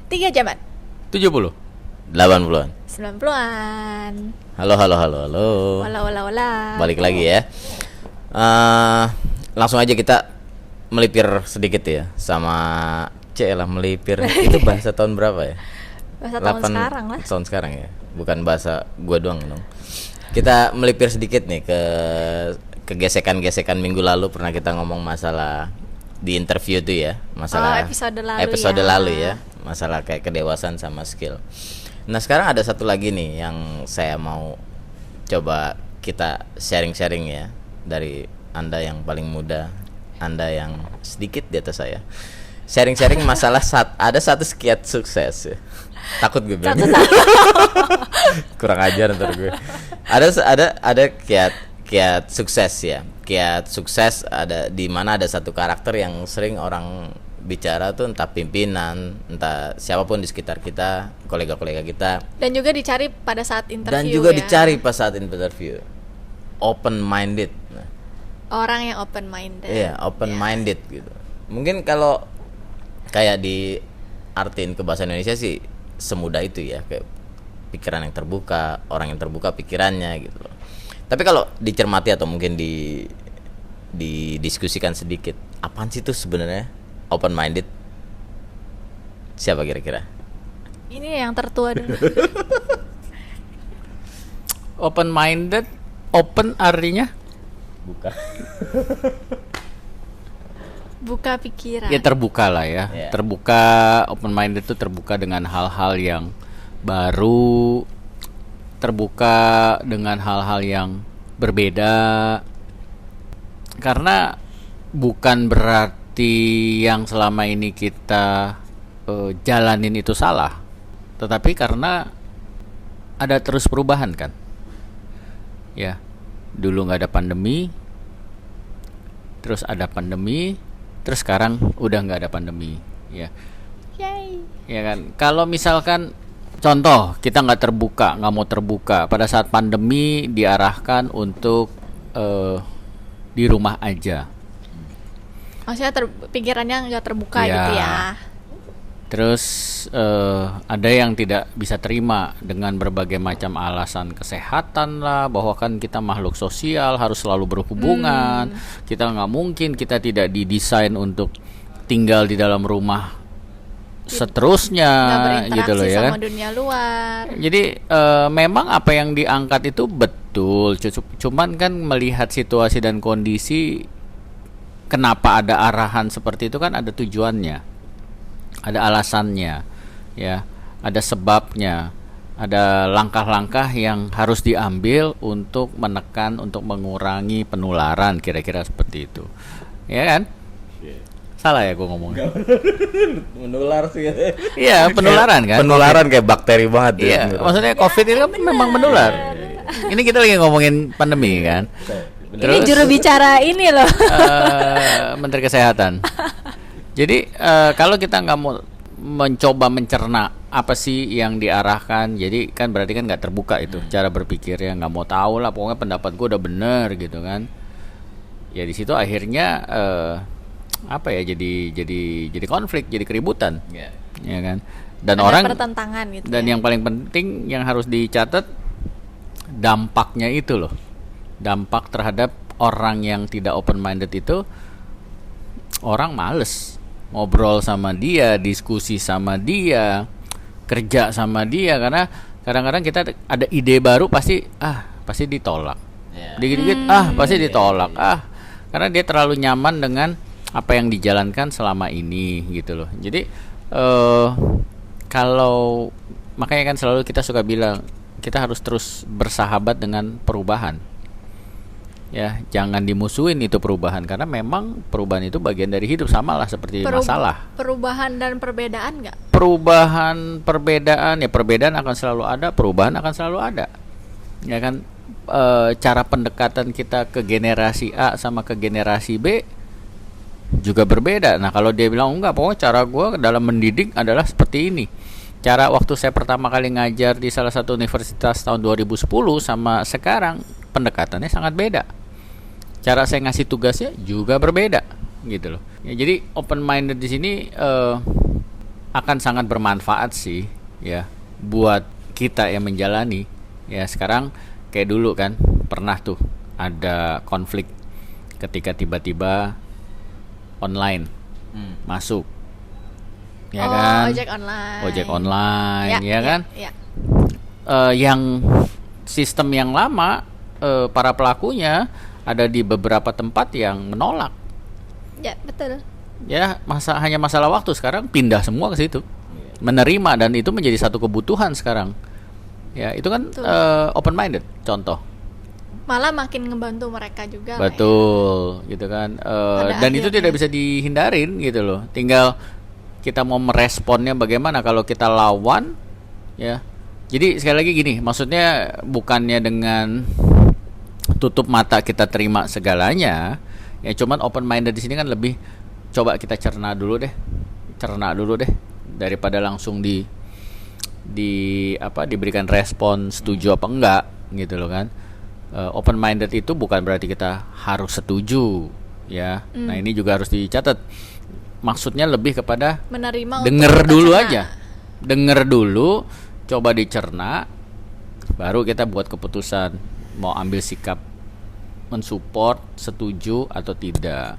3 jaman 70 80-an 90-an. Halo. Wala. Balik lagi ya. Langsung aja kita melipir sedikit ya sama melipir. Itu bahasa tahun berapa ya? Bahasa tahun sekarang lah. Tahun sekarang ya. Bukan bahasa gua doang dong. Kita melipir sedikit nih ke gesekan-gesekan minggu lalu. Pernah kita ngomong masalah di interview tuh ya, masalah episode lalu ya, masalah kayak kedewasaan sama skill. Nah sekarang ada satu lagi nih yang saya mau coba kita sharing-sharing ya, dari Anda yang paling muda, Anda yang sedikit di atas saya. Sharing-sharing masalah ada satu kiat sukses ya. Takut gue bilang kurang ajar ntar gue. Ada kiat sukses ya. Kiat sukses ada di mana ada satu karakter yang sering orang bicara tuh, entah pimpinan, entah siapapun di sekitar kita, kolega-kolega kita. Dan juga dicari pada saat interview. Dan juga dicari pas saat interview. Open minded. Nah, orang yang open minded. Iya, open minded gitu. Mungkin kalau kayak di artiin ke bahasa Indonesia sih semudah itu ya, kayak pikiran yang terbuka, orang yang terbuka pikirannya gitu loh. Tapi kalau dicermati atau mungkin didiskusikan sedikit, apaan sih itu sebenarnya open minded? Siapa kira-kira? Ini yang tertua dulu. Open minded, open artinya buka pikiran. ya terbuka lah ya. Yeah. Terbuka, open minded itu terbuka dengan hal-hal yang baru, terbuka dengan hal-hal yang berbeda. Karena bukan berarti yang selama ini kita jalanin itu salah, tetapi karena ada terus perubahan kan. Ya, dulu nggak ada pandemi, terus ada pandemi, terus sekarang udah nggak ada pandemi, ya. Yay. Ya kan. Kalau misalkan contoh kita nggak mau terbuka pada saat pandemi, diarahkan untuk di rumah aja. Maksudnya pikirannya nggak terbuka Ya. gitu ya. Terus ada yang tidak bisa terima dengan berbagai macam alasan kesehatan lah, bahwa kan kita makhluk sosial harus selalu berhubungan. Kita nggak mungkin, kita tidak didesain untuk tinggal di dalam rumah seterusnya gitu loh ya sama kan. dunia luar. Jadi memang apa yang diangkat itu betul, cuman kan melihat situasi dan kondisi, kenapa ada arahan seperti itu kan ada tujuannya. Ada alasannya, ya, ada sebabnya, ada langkah-langkah yang harus diambil untuk menekan, untuk mengurangi penularan, kira-kira seperti itu, ya kan? Salah ya gue ngomong? Menular sih. Iya, penularan kan? Penularan kayak bakteri banget. Iya, maksudnya COVID itu kan memang menular. Ini kita lagi ngomongin pandemi kan? Ini juru bicara ini loh. Menteri Kesehatan. Jadi kalau kita nggak mau mencoba mencerna apa sih yang diarahkan, jadi kan berarti kan nggak terbuka itu cara berpikirnya, nggak mau tahu lah, pokoknya pendapat gue udah bener gitu kan. Ya di situ akhirnya apa ya, jadi konflik, jadi keributan, ya kan. Dan ada orang pertentangan gitu. Dan ya. yang paling penting yang harus dicatat dampaknya itu loh. Dampak terhadap orang yang tidak open minded itu, orang males ngobrol sama dia, diskusi sama dia, kerja sama dia, karena kadang-kadang kita ada ide baru pasti ditolak. Dikit-dikit pasti ditolak. Karena dia terlalu nyaman dengan apa yang dijalankan selama ini gitu loh. Jadi kalau makanya kan selalu kita suka bilang kita harus terus bersahabat dengan perubahan. Ya, jangan dimusuhin itu perubahan, karena memang perubahan itu bagian dari hidup, sama lah seperti masalah. Perubahan dan perbedaan nggak? Perbedaan akan selalu ada, perubahan akan selalu ada. Ya kan, cara pendekatan kita ke generasi A sama ke generasi B juga berbeda. Nah, kalau dia bilang enggak, pokoknya cara gue dalam mendidik adalah seperti ini. Cara waktu saya pertama kali ngajar di salah satu universitas tahun 2010 sama sekarang pendekatannya sangat beda. Cara saya ngasih tugasnya juga berbeda gitu loh. Ya, jadi open minded di sini akan sangat bermanfaat sih ya buat kita yang menjalani. Ya sekarang kayak dulu kan pernah tuh ada konflik ketika tiba-tiba online masuk. Ya kan? Ojek online, ya kan? Ya. Yang sistem yang lama para pelakunya ada di beberapa tempat yang menolak. Ya, betul. Ya, hanya masalah waktu, sekarang pindah semua ke situ. Menerima, dan itu menjadi satu kebutuhan sekarang. Ya, itu kan open minded contoh. Malah makin ngebantu mereka juga. Betul, gitu kan. Dan itu tidak bisa dihindarin gitu loh. Tinggal kita mau meresponnya bagaimana. Kalau kita lawan, ya. Jadi sekali lagi gini, maksudnya bukannya dengan tutup mata kita terima segalanya, ya cuman open minded di sini kan lebih coba kita cerna dulu deh, daripada langsung diberikan respon setuju apa enggak gitu loh kan. Open minded itu bukan berarti kita harus setuju ya. Nah ini juga harus dicatat. Maksudnya lebih kepada menerima, denger dulu aja, denger dulu, coba dicerna, baru kita buat keputusan mau ambil sikap mensupport, setuju atau tidak.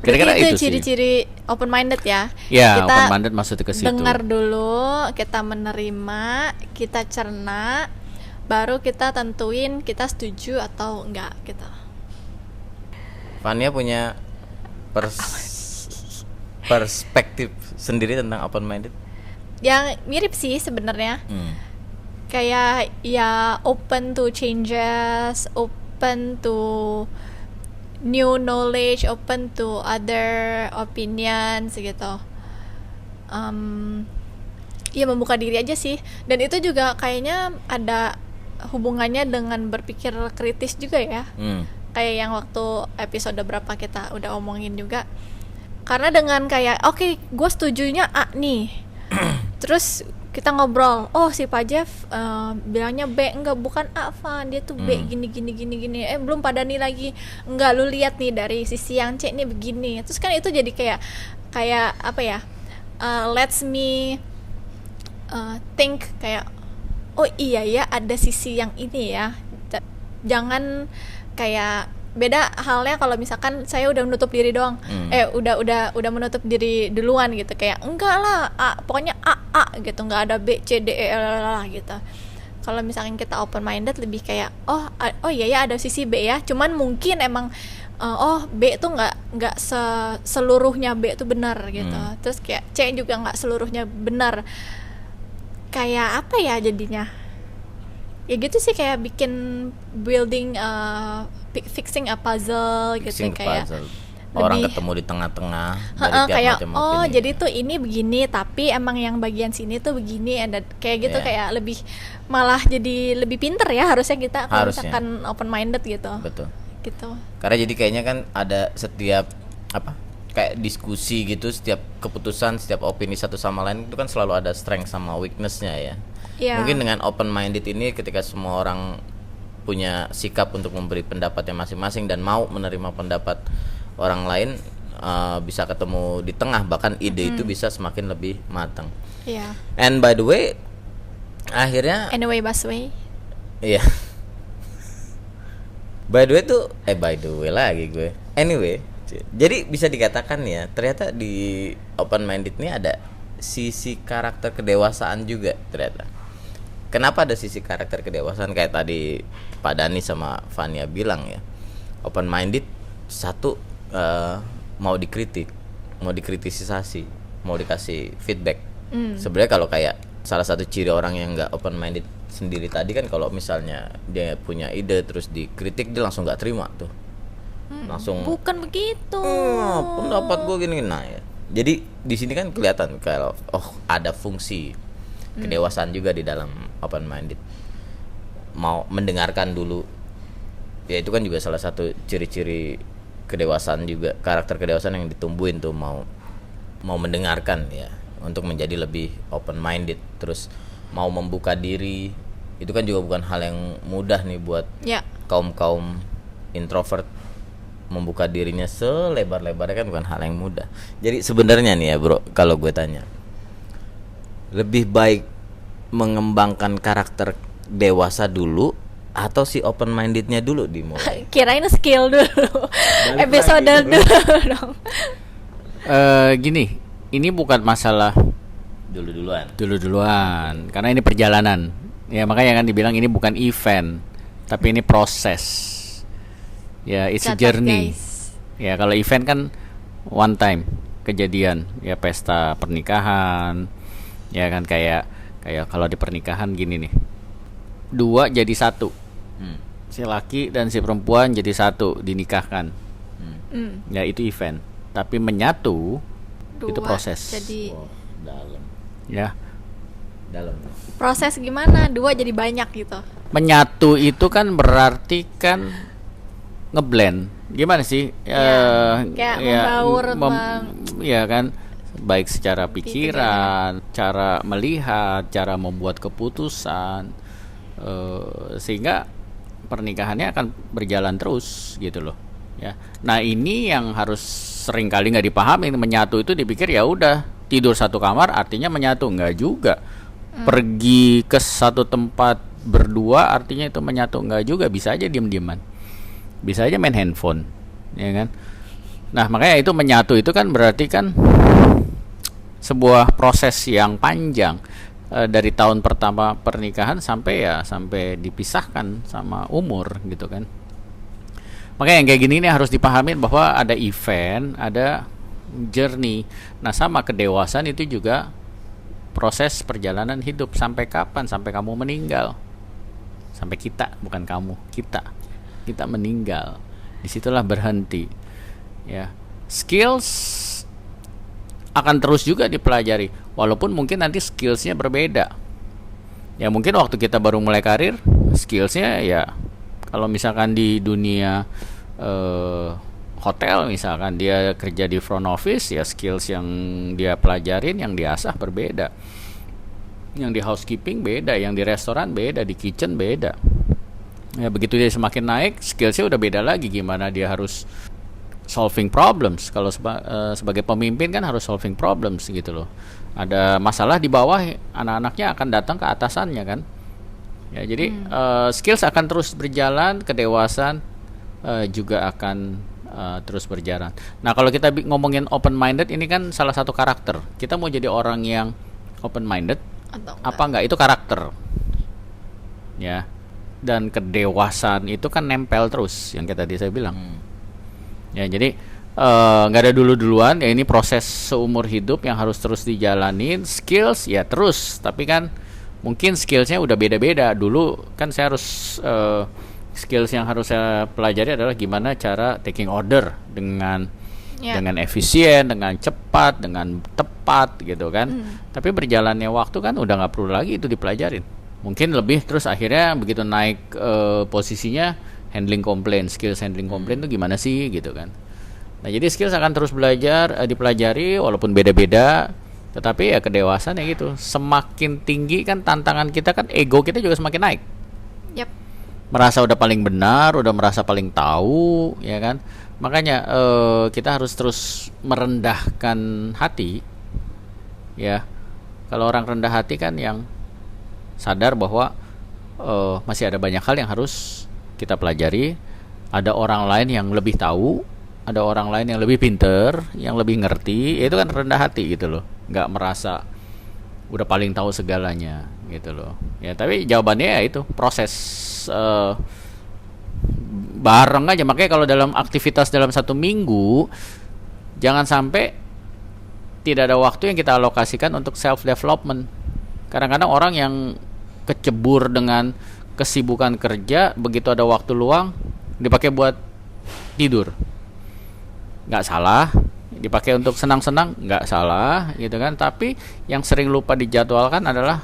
Kira-kira itu sih ciri-ciri open minded ya. Ya, kita open minded maksudnya ke situ. Dengar dulu, kita menerima, kita cerna, baru kita tentuin kita setuju atau enggak gitu. Fania punya perspektif sendiri tentang open minded? Yang mirip sih sebenarnya. Kayak ya open to changes, open to new knowledge, open to other opinions gitu. Ya membuka diri aja sih. Dan itu juga kayaknya ada hubungannya dengan berpikir kritis juga ya. Kayak yang waktu episode berapa kita udah omongin juga. Karena dengan kayak oke, gue setujunya A nih. Terus kita ngobrol, oh si Pak Jeff bilangnya B, enggak, bukan A, Van, dia tuh B gini. Belum pada nih lagi, enggak, lu lihat nih dari sisi yang C nih begini. Terus kan itu jadi kayak apa ya, lets me think kayak oh iya ya ada sisi yang ini ya. Jangan kayak beda halnya kalau misalkan saya udah menutup diri doang, udah menutup diri duluan gitu, kayak enggak lah A, pokoknya A gitu, nggak ada B C D E lah gitu. Kalau misalkan kita open minded lebih kayak oh iya ya ada sisi B ya, cuman mungkin emang B tuh nggak seluruhnya B tuh benar gitu. Terus kayak C juga nggak seluruhnya benar. Kayak apa ya jadinya? Ya gitu sih, kayak bikin building fixing a puzzle gitu, kayak orang ketemu di tengah-tengah dari tiap kayak macam oh opini. jadi tuh ini begini tapi emang yang bagian sini tuh begini, ada kayak gitu. Kayak lebih malah jadi lebih pinter ya harusnya kita kalau misalkan open minded gitu. Betul. Gitu. Karena jadi kayaknya kan ada setiap kayak diskusi gitu, setiap keputusan, setiap opini satu sama lain itu kan selalu ada strength sama weakness-nya ya. Mungkin dengan open minded ini ketika semua orang punya sikap untuk memberi pendapatnya masing-masing dan mau menerima pendapat orang lain, bisa ketemu di tengah, bahkan ide itu bisa semakin lebih matang. And by the way, akhirnya Busway. Iya. By the way tuh by the way lagi gue. Anyway, jadi bisa dikatakan ya, ternyata di open minded ini ada sisi karakter kedewasaan juga ternyata. Kenapa ada sisi karakter kedewasaan kayak tadi Pak Dani sama Fania bilang ya. Open minded satu, mau dikritik, mau dikritisasi, mau dikasih feedback. Sebenarnya kalau kayak salah satu ciri orang yang nggak open minded sendiri tadi kan, kalau misalnya dia punya ide terus dikritik dia langsung nggak terima tuh. Langsung bukan begitu. Pendapat gue gini. Nah ya. Jadi di sini kan kelihatan kalau ada fungsi kedewasaan juga di dalam open minded. Mau mendengarkan dulu. Ya itu kan juga salah satu ciri-ciri kedewasaan juga, karakter kedewasaan yang ditumbuhin tuh, mau mendengarkan ya, untuk menjadi lebih open minded, terus mau membuka diri. Itu kan juga bukan hal yang mudah nih buat kaum introvert. Membuka dirinya selebar-lebarnya kan bukan hal yang mudah. Jadi sebenarnya nih ya bro, kalau gue tanya, lebih baik mengembangkan karakter dewasa dulu atau si open mindednya dulu dimulai? Kirain skill dulu. Episode dulu dong. Gini, ini bukan masalah dulu-duluan karena ini perjalanan. Ya makanya kan dibilang ini bukan event, tapi ini proses. Ya, it's a journey. Guys. Ya kalau event kan one time kejadian, ya pesta pernikahan. Ya kan kayak kalau di pernikahan gini nih. 2 jadi 1. Si laki dan si perempuan jadi 1 dinikahkan. Ya itu event. Tapi menyatu 2 itu proses. Jadi Dalam. Ya. Dalam. proses gimana 2 jadi banyak gitu. Menyatu itu kan berarti kan ngeblend. Gimana sih? Kayak membaur, ya kan, baik secara pikiran, cara melihat, cara membuat keputusan, sehingga pernikahannya akan berjalan terus gitu loh. Ya. Nah ini yang harus sering kali nggak dipahami. Menyatu itu dipikir ya udah tidur satu kamar artinya menyatu, nggak juga. Pergi ke satu tempat berdua artinya itu menyatu, nggak juga. Bisa aja diem-dieman, bisa aja main handphone, ya kan. Nah makanya itu menyatu itu kan berarti kan sebuah proses yang panjang, dari tahun pertama pernikahan sampai dipisahkan sama umur gitu kan. Makanya yang kayak gini ini harus dipahami bahwa ada event, ada journey. Nah sama kedewasaan itu juga proses perjalanan hidup. Sampai kapan? Sampai kamu meninggal. Sampai kita, bukan kamu, kita meninggal. Disitulah berhenti. Ya, skills akan terus juga dipelajari, walaupun mungkin nanti skillsnya berbeda. Ya mungkin waktu kita baru mulai karir, skillsnya ya kalau misalkan di dunia hotel misalkan dia kerja di front office, ya skills yang dia pelajarin, yang diasah berbeda. Yang di housekeeping beda, yang di restoran beda, di kitchen beda. Ya begitu dia semakin naik, skillsnya udah beda lagi. Gimana dia harus solving problems. Kalau sebagai pemimpin kan harus solving problems gitu loh. Ada masalah di bawah, anak-anaknya akan datang ke atasannya kan. Ya jadi skills akan terus berjalan, kedewasaan juga akan terus berjalan. Nah kalau kita ngomongin open minded, ini kan salah satu karakter. Kita mau jadi orang yang open minded apa enggak, itu karakter. Ya. Dan kedewasaan itu kan nempel terus, yang tadi saya bilang. Ya jadi nggak ada dulu-duluan. Ya ini proses seumur hidup yang harus terus dijalanin. Skills ya terus, tapi kan mungkin skillsnya udah beda-beda. Dulu kan saya harus skills yang harus saya pelajari adalah gimana cara taking order dengan efisien, dengan cepat, dengan tepat gitu kan. Tapi berjalannya waktu kan udah nggak perlu lagi itu dipelajarin. Mungkin lebih terus akhirnya begitu naik posisinya handling komplain, skills handling komplain itu gimana sih gitu kan. Nah jadi skills akan terus dipelajari walaupun beda-beda. Tetapi ya kedewasaan ya gitu. Semakin tinggi kan tantangan kita kan, ego kita juga semakin naik. Yep. Merasa udah paling benar, udah merasa paling tahu, ya kan. Makanya kita harus terus merendahkan hati. Ya. Kalau orang rendah hati kan yang sadar bahwa masih ada banyak hal yang harus kita pelajari. Ada orang lain yang lebih tahu, ada orang lain yang lebih pinter, yang lebih ngerti. Itu kan rendah hati gitu loh. Nggak merasa udah paling tahu segalanya gitu loh. Ya tapi jawabannya ya itu proses bareng aja. Makanya kalau dalam aktivitas dalam 1 minggu, jangan sampai tidak ada waktu yang kita alokasikan untuk self development. Kadang-kadang orang yang kecebur dengan kesibukan kerja, begitu ada waktu luang dipakai buat tidur. Nggak salah, dipakai untuk senang-senang, nggak salah gitu kan. Tapi yang sering lupa dijadwalkan adalah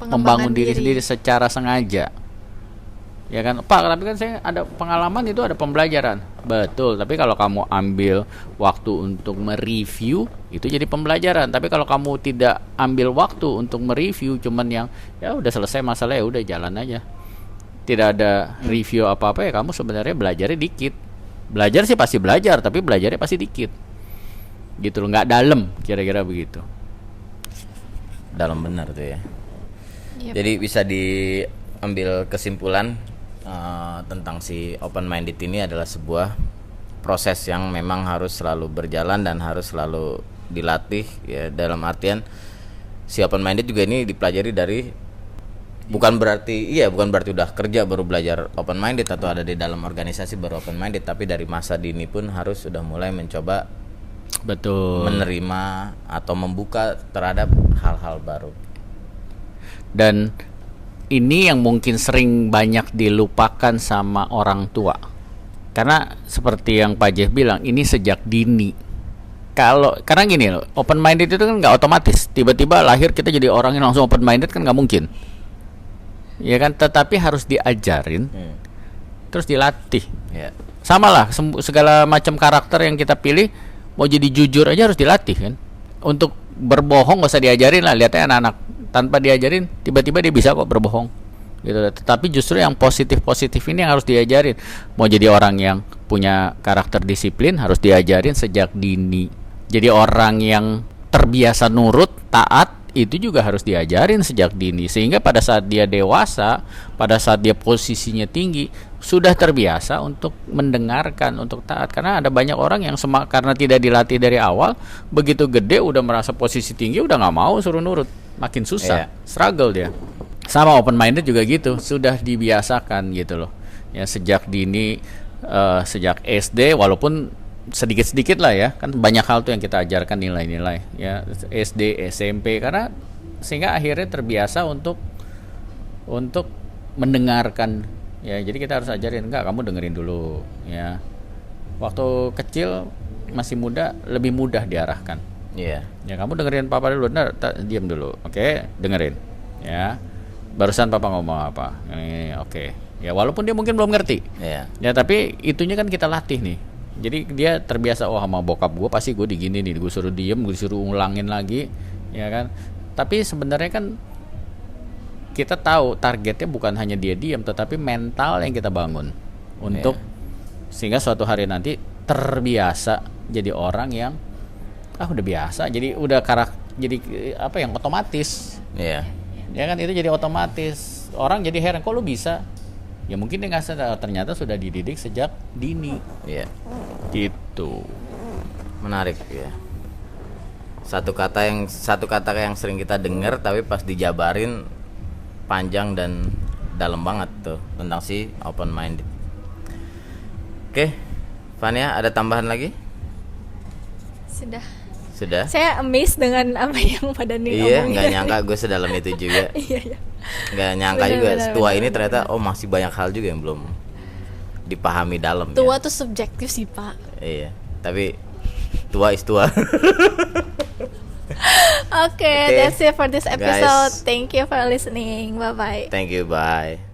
membangun diri sendiri secara sengaja. Ya kan, Pak, tapi kan saya ada pengalaman, itu ada pembelajaran. Betul, tapi kalau kamu ambil waktu untuk mereview, itu jadi pembelajaran. Tapi kalau kamu tidak ambil waktu untuk mereview, cuman yang ya udah selesai masalah, ya udah jalan aja, tidak ada review apa-apa, ya kamu sebenarnya belajarnya dikit. Belajar sih pasti belajar, tapi belajarnya pasti dikit gitu loh, nggak dalam, kira-kira begitu. dalam benar tuh ya. Yep. Jadi bisa diambil kesimpulan tentang si open minded ini adalah sebuah proses yang memang harus selalu berjalan dan harus selalu dilatih ya, dalam artian si open minded juga ini dipelajari dari bukan berarti udah kerja baru belajar open minded atau ada di dalam organisasi baru open minded, tapi dari masa dini pun harus sudah mulai mencoba Betul. menerima atau membuka terhadap hal-hal baru. Dan ini yang mungkin sering banyak dilupakan sama orang tua. Karena seperti yang Pak Jeff bilang, ini sejak dini. Karena gini loh, open minded itu kan nggak otomatis. Tiba-tiba lahir kita jadi orang yang langsung open minded kan nggak mungkin. Ya kan, tetapi harus diajarin, terus dilatih. Ya. Sama lah, segala macam karakter yang kita pilih, mau jadi jujur aja harus dilatih kan. Untuk berbohong gak usah diajarin lah, lihatnya anak-anak tanpa diajarin tiba-tiba dia bisa kok berbohong gitu. Tetapi justru yang positif ini yang harus diajarin. Mau jadi orang yang punya karakter disiplin harus diajarin sejak dini. Jadi orang yang terbiasa nurut, taat, itu juga harus diajarin sejak dini, sehingga pada saat dia dewasa, pada saat dia posisinya tinggi, sudah terbiasa untuk mendengarkan, untuk taat. Karena ada banyak orang yang karena tidak dilatih dari awal, begitu gede udah merasa posisi tinggi, udah nggak mau suruh nurut, makin susah, struggle dia. Sama open minded juga gitu, sudah dibiasakan gitu loh ya, sejak dini, sejak SD, walaupun sedikit-sedikit lah ya, kan banyak hal tuh yang kita ajarkan nilai-nilai ya, SD, SMP, karena sehingga akhirnya terbiasa untuk mendengarkan ya. Jadi kita harus ajarin, enggak, kamu dengerin dulu ya. Waktu kecil masih muda lebih mudah diarahkan. Iya. Ya, kamu dengerin papa dulu, diam dulu. Oke, dengerin ya. Barusan papa ngomong apa? Ini oke. Ya, walaupun dia mungkin belum ngerti. Iya. Ya, tapi itunya kan kita latih nih. Jadi dia terbiasa, oh sama bokap gue pasti gue digini nih, gue suruh diem, gue disuruh ulangin lagi, ya kan. Tapi sebenarnya kan kita tahu targetnya bukan hanya dia diem, tetapi mental yang kita bangun untuk sehingga suatu hari nanti terbiasa jadi orang yang udah biasa, jadi udah jadi apa yang otomatis. Iya. Ya kan, itu jadi otomatis. Orang jadi heran, kok lu bisa? Ya mungkin dia nggak sadar, ternyata sudah dididik sejak dini. Iya. Gitu. Menarik ya. Satu kata yang sering kita dengar tapi pas dijabarin panjang dan dalam banget tuh tentang si open minded. Oke, Fania, ada tambahan lagi? Sudah. Saya amazed dengan apa yang pada nih Iya, ngomongin. nggak nyangka gue sedalam itu juga. Iya. Nggak nyangka juga setua ini ternyata masih banyak hal juga yang belum dipahami dalam. Tua ya. tuh subjektif sih, Pak. Iya, tapi tua is tua. Okay, that's it for this episode. Guys. Thank you for listening. Bye bye. Thank you, bye.